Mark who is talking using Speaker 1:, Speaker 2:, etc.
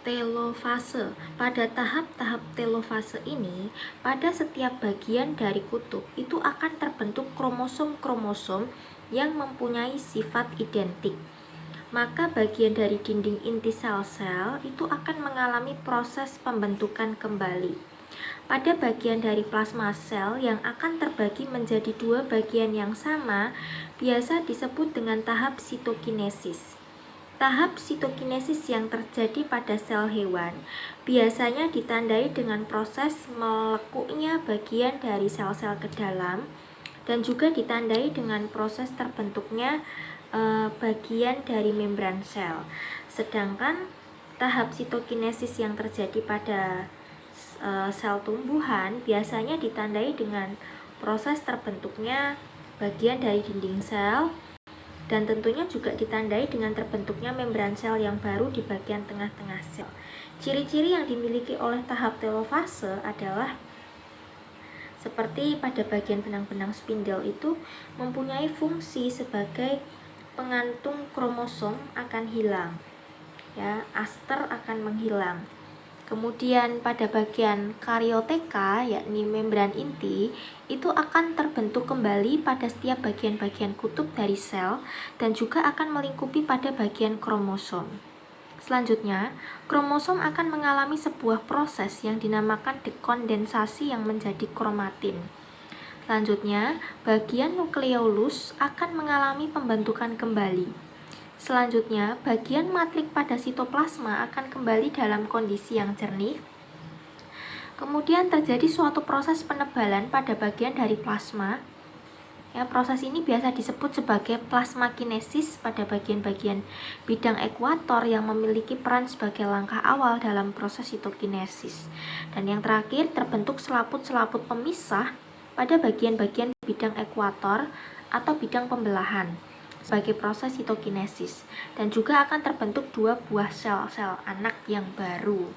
Speaker 1: Telofase. Pada tahap-tahap telofase ini, pada setiap bagian dari kutub itu akan terbentuk kromosom-kromosom yang mempunyai sifat identik. Maka bagian dari dinding inti sel-sel itu akan mengalami proses pembentukan kembali. Pada bagian dari plasma sel yang akan terbagi menjadi dua bagian yang sama, biasa disebut dengan tahap sitokinesis. Tahap sitokinesis yang terjadi pada sel hewan biasanya ditandai dengan proses melekuknya bagian dari sel-sel ke dalam dan juga ditandai dengan proses terbentuknya bagian dari membran sel. Sedangkan tahap sitokinesis yang terjadi pada sel tumbuhan biasanya ditandai dengan proses terbentuknya bagian dari dinding sel dan tentunya juga ditandai dengan terbentuknya membran sel yang baru di bagian tengah-tengah sel. Ciri-ciri yang dimiliki oleh tahap telofase adalah seperti pada bagian benang-benang spindel itu mempunyai fungsi sebagai pengantung kromosom akan hilang, ya, aster akan menghilang. Kemudian pada bagian karioteka, yakni membran inti, itu akan terbentuk kembali pada setiap bagian-bagian kutub dari sel dan juga akan melingkupi pada bagian kromosom. Selanjutnya, kromosom akan mengalami sebuah proses yang dinamakan dekondensasi yang menjadi kromatin. Selanjutnya, bagian nukleolus akan mengalami pembentukan kembali. Selanjutnya, bagian matrik pada sitoplasma akan kembali dalam kondisi yang jernih. Kemudian terjadi suatu proses penebalan pada bagian dari plasma. Ya, proses ini biasa disebut sebagai plasmakinesis pada bagian-bagian bidang ekuator yang memiliki peran sebagai langkah awal dalam proses sitokinesis. Dan yang terakhir, terbentuk selaput-selaput pemisah pada bagian-bagian bidang ekuator atau bidang pembelahan sebagai proses sitokinesis, dan juga akan terbentuk dua buah sel-sel anak yang baru.